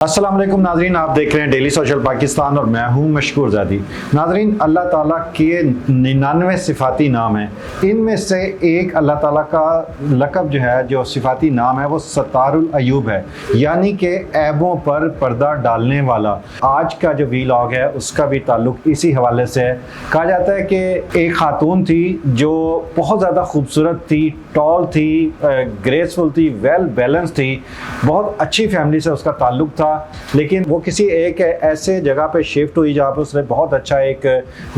अस्सलाम वालेकुम नाजरीन, आप देख रहे हैं डेली सोशल पाकिस्तान और मैं हूं मशकूर ज़ादी। नाजरीन, अल्लाह ताला के 99 सिफाती नाम हैं। इनमें से एक अल्लाह ताला का लक़ब जो है, जो सिफाती नाम है, वो सत्तारुल अयूब है, यानी कि ऐबों पर पर्दा डालने वाला। आज का जो वीलॉग है उसका भी ताल्लुक इसी हवाले से है। कहा जाता है कि एक खातून थी जो बहुत ज़्यादा खूबसूरत थी, टॉल थी, ग्रेसफुल थी, वेल बैलेंस थी, बहुत अच्छी फैमिली से उसका ताल्लुक था। लेकिन वो किसी एक ऐसे जगह पे शिफ्ट हुई जहाँ पे उसने बहुत अच्छा एक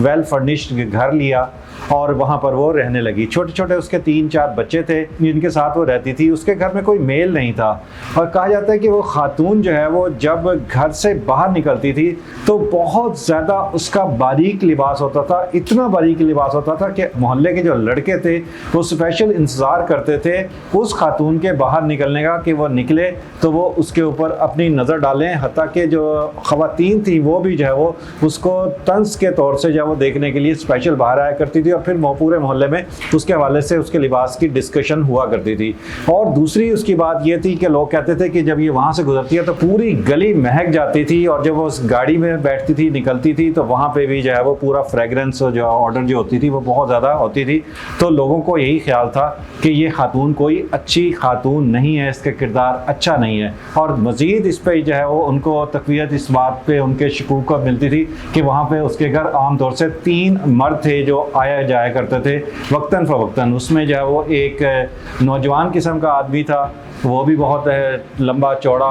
वेल फर्निश्ड घर लिया और वहाँ पर वो रहने लगी। छोटे छोटे उसके 3-4 बच्चे थे जिनके साथ वो रहती थी। उसके घर में कोई मेल नहीं था और कहा जाता है कि वो खातून जो है वो जब घर से बाहर निकलती थी तो बहुत ज़्यादा उसका बारीक लिबास होता था, इतना बारीक लिबास होता था कि मोहल्ले के जो लड़के थे वो स्पेशल इंतज़ार करते थे उस खातून के बाहर निकलने का कि वो निकले तो वो उसके ऊपर अपनी नज़र डालें। हत्ता कि जो ख़वातीन थी वो भी जो है वो उसको तंज के तौर से जो है वो देखने के लिए स्पेशल बाहर आया करती थी और फिर पूरे मोहल्ले में उसके हवाले से उसके लिबास की डिस्कशन हुआ करती थी। और दूसरी उसकी बात ये थी कि लोग कहते थे कि जब ये वहाँ से गुजरती है तो पूरी गली महक जाती थी और जब वो उस गाड़ी में बैठती थी, निकलती थी, तो वहाँ पे भी जो है वो पूरा फ्रेगरेंस जो ऑर्डर जो होती थी वो बहुत ज़्यादा होती थी। तो लोगों को यही ख्याल था कि ये खातून कोई अच्छी खातून नहीं है, इसका किरदार अच्छा नहीं है। और मज़ीद इस पर जो है वो उनको तक़वियत इस बात पे उनके शकूक को मिलती थी कि वहाँ पे उसके घर आमतौर से 3 मर्द थे जो आया जाया करते थे वक्तन फ़वक्तन। उसमें जो है वो एक नौजवान किस्म का आदमी था, वो भी बहुत लंबा चौड़ा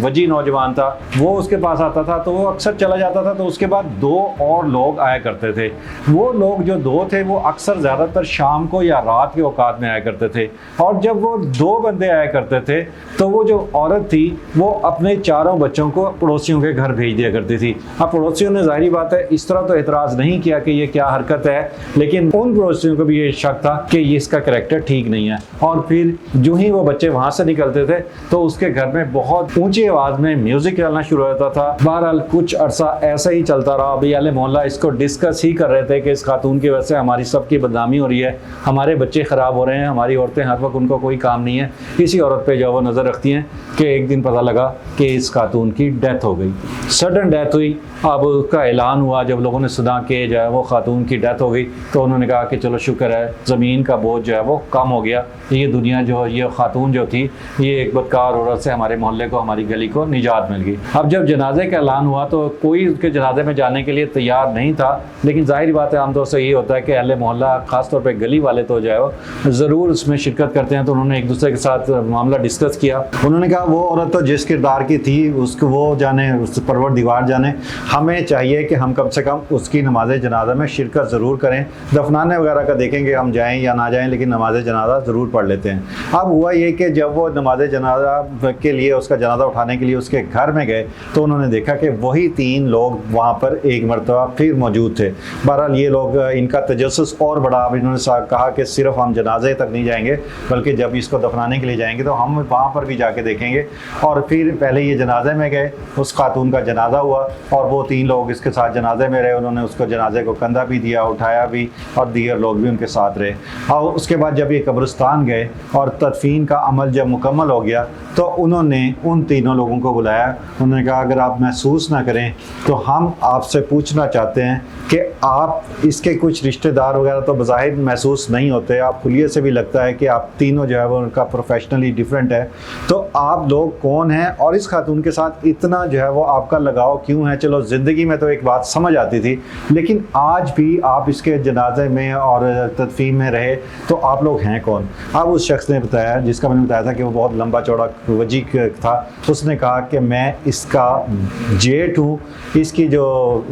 वजी नौजवान था, वो उसके पास आता था तो वो अक्सर चला जाता था। तो उसके बाद 2 और लोग आया करते थे। वो लोग जो 2 थे वो अक्सर ज़्यादातर शाम को या रात के औकात में आया करते थे। और जब वो 2 बंदे आया करते थे तो वो जो औरत थी वो अपने 4 बच्चों को पड़ोसियों के घर भेज दिया करती थी। अब पड़ोसियों ने ज़ाहिरी बात है इस तरह तो एतराज़ नहीं किया कि ये क्या हरकत है, लेकिन उन पड़ोसियों को भी ये शक था कि ये इसका करैक्टर ठीक नहीं है। और फिर जो ही वो बच्चे वहाँ से निकलते थे तो उसके घर में बहुत ऊंची आवाज़ में म्यूज़िक चलना शुरू होता था। बहरहाल कुछ अरसा ऐसा ही चलता रहा। अभी अहले मोहल्ला इसको डिस्कस ही कर रहे थे कि इस खातून की वजह से हमारी सबकी बदनामी हो रही है, हमारे बच्चे ख़राब हो रहे हैं, हमारी औरतें हर वक्त उनको कोई काम नहीं है। इसी औरत पे जो वो नज़र रखती हैं कि एक दिन पता लगा कि इस खातून की डेथ हो गई, सडन डेथ हुई। अब उसका ऐलान हुआ, जब लोगों ने सुना कि जो है वो खातून की डेथ हो गई तो उन्होंने कहा कि चलो शुक्र है ज़मीन का बोझ जो है वो कम हो गया। ये दुनिया जो ये खातून जो थी ये एक बदकार औरत से हमारे मोहल्ले को, हमारी गली को निजात मिल गई। अब जब जनाजे का ऐलान हुआ तो कोई उसके जनाजे में जाने के लिए तैयार नहीं था, लेकिन जाहिर बात है आमतौर से ये होता है कि अहले मोहल्ला ख़ासतौर पर गली वाले तो जो है वो ज़रूर उसमें शिरकत करते हैं। तो उन्होंने एक दूसरे के साथ मामला डिस्कस किया। उन्होंने कहा वो औरत तो जिस किरदार की थी उसको वो जाने, उस परवरदिगार जाने, हमें चाहिए कि हम कम से कम उसकी नमाज जनाजा में शिरकत ज़रूर करें। दफनाने वगैरह का देखेंगे हम जाएँ या ना जाएँ, लेकिन नमाज जनाजा ज़रूर पढ़ लेते हैं। अब हुआ ये कि जब वो नमाज जनाजा के लिए, उसका जनाजा उठाने के लिए उसके घर में गए तो उन्होंने देखा कि वही 3 लोग वहाँ पर एक मरतबा फिर मौजूद थे। बहरहाल ये लोग, इनका तजस्सुस और बड़ा। अब इन्होंने कहा कि सिर्फ हम जनाजे तक नहीं जाएंगे बल्कि जब इसको दफनाने के लिए जाएंगे तो हम वहाँ पर भी जाके देखेंगे। और फिर पहले ये जनाजे में गए, उस खातून का जनाजा हुआ और वो 3 लोग इसके साथ जनाजे में रहे। उन्होंने उसको जनाजे को कंधा भी दिया, उठाया भी, और दीगर लोग भी उनके साथ रहे। और उसके बाद जब ये कब्रिस्तान गए और तदफीन का अमल जब मुकम्मल हो गया तो उन्होंने उन 3 लोगों को बुलाया। उन्होंने कहा अगर आप महसूस ना करें तो हम आपसे पूछना चाहते हैं कि आप इसके कुछ रिश्तेदार वगैरह तो बज़ाहिर महसूस नहीं होते, आप खुलिये से भी लगता है कि आप तीनों जो है वो उनका प्रोफेशनली डिफरेंट है, तो आप लोग कौन हैं और इस खातून के साथ इतना जो है वो आपका लगाव क्यों है? चलो ज़िंदगी में तो एक बात समझ आती थी, लेकिन आज भी आप इसके जनाजे में और तदफीन में रहे तो आप लोग हैं कौन? अब उस शख्स ने बताया, जिसका मैंने बताया था कि वो बहुत लंबा चौड़ा वजी था, उसने कहा कि मैं इसका जेठ हूँ, इसकी जो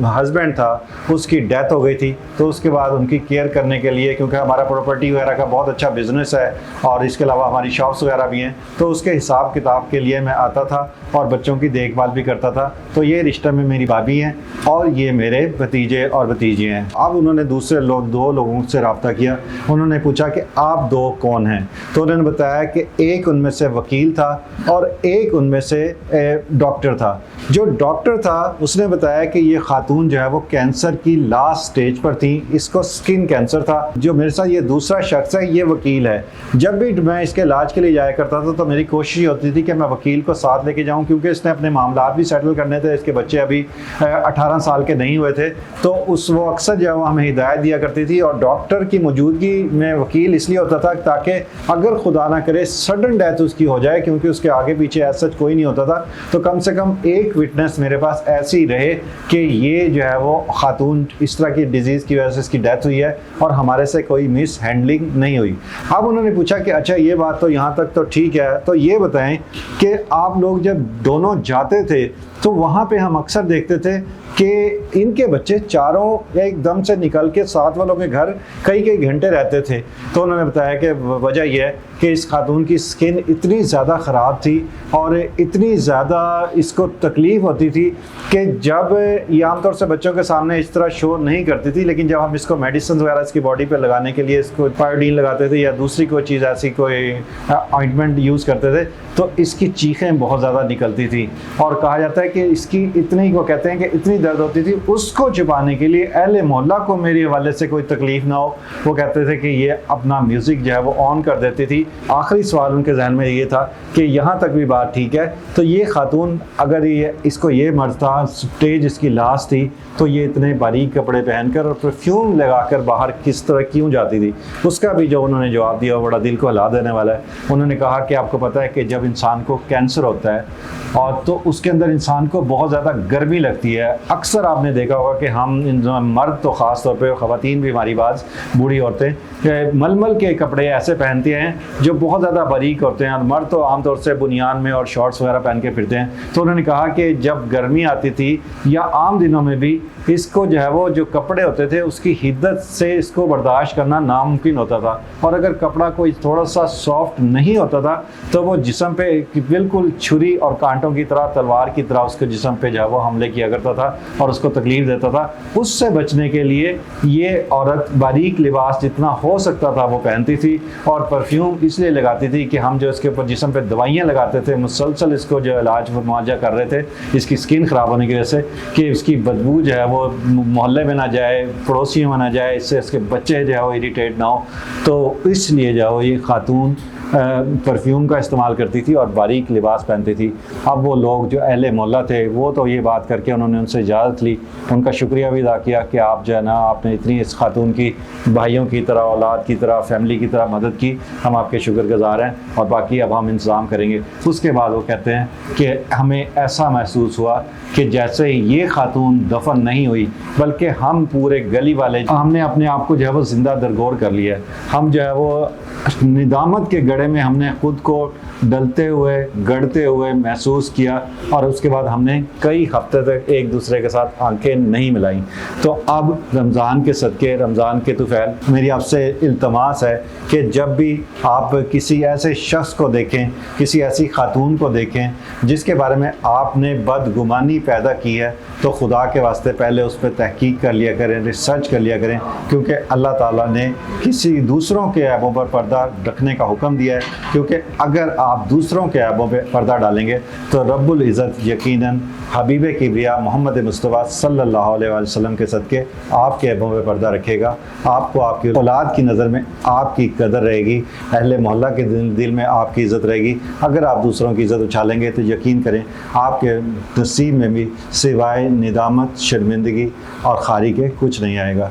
हस्बैंड था उसकी डेथ हो गई थी तो उसके बाद उनकी केयर करने के लिए, क्योंकि हमारा प्रॉपर्टी वगैरह का बहुत अच्छा बिजनेस है और इसके अलावा हमारी शॉप्स वगैरह भी हैं, तो उसके हिसाब किताब के लिए मैं आता था और बच्चों की देखभाल भी करता था। तो ये रिश्ते में मेरी भाभी हैं और ये मेरे भतीजे और भतीजी हैं। अब उन्होंने दूसरे लोग 2 लोगों से रब्ता किया। उन्होंने पूछा कि आप 2 कौन हैं? तो उन्होंने बताया कि एक उनमें से वकील था और एक उनमें से डॉक्टर था। जो डॉक्टर था उसने बताया कि ये खातून जो है वो कैंसर की लास्ट स्टेज पर थी, इसको स्किन कैंसर था। जो मेरे साथ ये दूसरा शख्स है ये वकील है। जब भी मैं इसके इलाज के लिए जाया करता था तो मेरी कोशिश होती थी कि मैं वकील को साथ लेके जाऊं, क्योंकि इसने अपने मामला भी सेटल करने थे, इसके बच्चे अभी 18 साल के नहीं हुए थे। तो वो अक्सर जो है वो हमें हिदायत दिया करती थी, और डॉक्टर की मौजूदगी में वकील इसलिए होता था ताकि अगर खुदा ना करे सडन डेथ उसकी हो जाए, क्योंकि उसके आगे पीछे ऐसा कोई नहीं होता था, तो कम से कम एक विटनेस मेरे पास ऐसी रहे कि ये जो है वो खातून इस तरह की डिजीज़ की वजह से इसकी डेथ हुई है और हमारे से कोई मिस हैंडलिंग नहीं हुई। अब उन्होंने पूछा कि अच्छा ये बात तो यहाँ तक तो ठीक है, तो ये बताएं कि आप लोग जब दोनों जाते थे तो वहाँ पे हम अक्सर देखते थे कि इनके बच्चे चारों एकदम से निकल के साथ वालों के घर कई कई घंटे रहते थे। तो उन्होंने बताया कि वजह यह है कि इस खातून की स्किन इतनी ज़्यादा ख़राब थी और इतनी ज़्यादा इसको तकलीफ़ होती थी कि जब ये आमतौर से बच्चों के सामने इस तरह शो नहीं करती थी, लेकिन जब हम इसको मेडिसिन वगैरह इसकी बॉडी पे लगाने के लिए इसको पायोडीन लगाते थे या दूसरी कोई चीज़ ऐसी कोई ऑइंटमेंट यूज़ करते थे तो इसकी चीखें बहुत ज़्यादा निकलती थी। और कहा जाता है कि इसकी इतनी, वो कहते हैं कि इतनी दर्द होती थी, उसको छुपाने के लिए अहले मोहल्ला को मेरे हवाले से कोई तकलीफ़ ना हो, वो कहते थे कि ये अपना म्यूज़िक जो है वो ऑन कर देती थी। आखिरी सवाल उनके जहन में ये था कि यहाँ तक भी बात ठीक है, तो ये खातून अगर ये इसको ये मर्ज था, स्टेज इसकी लास्ट थी, तो ये इतने बारीक कपड़े पहनकर और परफ्यूम लगाकर बाहर किस तरह क्यों जाती थी? उसका भी जो उन्होंने जवाब दिया वो बड़ा दिल को हिला देने वाला है। उन्होंने कहा कि आपको पता है कि जब इंसान को कैंसर होता है और तो उसके अंदर इंसान को बहुत ज़्यादा गर्मी लगती है। अक्सर आपने देखा होगा कि हम मर्द तो ख़ास तौर पे, ख़वातीन भी हमारी बात, बूढ़ी औरतें मलमल के कपड़े ऐसे पहनती हैं जो बहुत ज़्यादा बारीक होते हैं, और मर्द तो आमतौर से बुनियान में और शॉर्ट्स वगैरह पहन के फिरते हैं। तो उन्होंने कहा कि जब गर्मी आती थी या आम दिनों में भी इसको जो है वो जो कपड़े होते थे उसकी हिद्दत से इसको बर्दाश्त करना नामुमकिन होता था, और अगर कपड़ा कोई थोड़ा सा सॉफ्ट नहीं होता था तो वो जिस्म पे बिल्कुल छुरी और कांटों की तरह, तलवार की तरह उसके जिस्म पे जो है वो हमले किया करता था और उसको तकलीफ देता था। उससे बचने के लिए ये औरत बारीक लिबास जितना हो सकता था वो पहनती थी, और परफ्यूम इसलिए लगाती थी कि हम जो इसके ऊपर जिस्म पे दवाइयाँ लगाते थे, मुसलसल इसको जो इलाज मुआवजा कर रहे थे इसकी स्किन ख़राब होने की वजह से, कि इसकी बदबू जो है वो मोहल्ले में ना जाए, पड़ोसियों में ना जाए, इससे इसके बच्चे जो है वो इरिटेट ना हो। तो इसलिए जो है ये खातून परफ्यूम का इस्तेमाल करती थी और बारीक लिबास पहनती थी। अब वो लोग जो अहले मोहल्ला थे वो तो ये बात करके उन्होंने उनसे इजाज़त ली, उनका शुक्रिया भी अदा किया कि आप जो है ना आपने इतनी इस खातून की भाइयों की तरह, औलाद की तरह, फैमिली की तरह मदद की, हम आपके शुक्रगुज़ार हैं और बाकी अब हम इंतज़ाम करेंगे। उसके बाद वो कहते हैं कि हमें ऐसा महसूस हुआ कि जैसे ही ये खातून दफन नहीं हुई बल्कि हम पूरे गली वाले हमने अपने आप को जो है वो ज़िंदा दरगोर कर लिया। हम जो है वो निदामत के गड़े में हमने खुद को डलते हुए, गड़ते हुए महसूस किया, और उसके बाद हमने कई हफ्ते तक एक दूसरे के साथ आंखें नहीं मिलाई। तो अब रमज़ान के सदके, रमज़ान के तुफ़ैल, मेरी आपसे इल्तमास है कि जब भी आप किसी ऐसे शख्स को देखें, किसी ऐसी खातून को देखें जिसके बारे में आपने बदगुमानी पैदा की है, तो खुदा के वास्ते पहले उस पर तहकीक कर लिया करें, रिसर्च कर लिया करें, क्योंकि अल्लाह ताला ने किसी दूसरों के ऐबों पर पर्दा रखने का हुक्म दिया है। क्योंकि अगर आप दूसरों के ऐबों पर पर्दा डालेंगे तो रब्बुल इज़्ज़त यकीनन हबीब किब्रिया मोहम्मद मुस्तफ़ा सल्लल्लाहु अलैहि वसल्लम के सदके आपके ऐबों पर पर्दा रखेगा। आपको आपकी औलाद की नज़र में आपकी कदर रहेगी, अहले मोहल्ला के दिल में आपकी इज़्ज़त रहेगी। अगर आप दूसरों की इज़्ज़त उछालेंगे तो यकीन करें आपके नसीब में भी सिवाय निदामत, शर्मिंदगी और खारी के कुछ नहीं आएगा।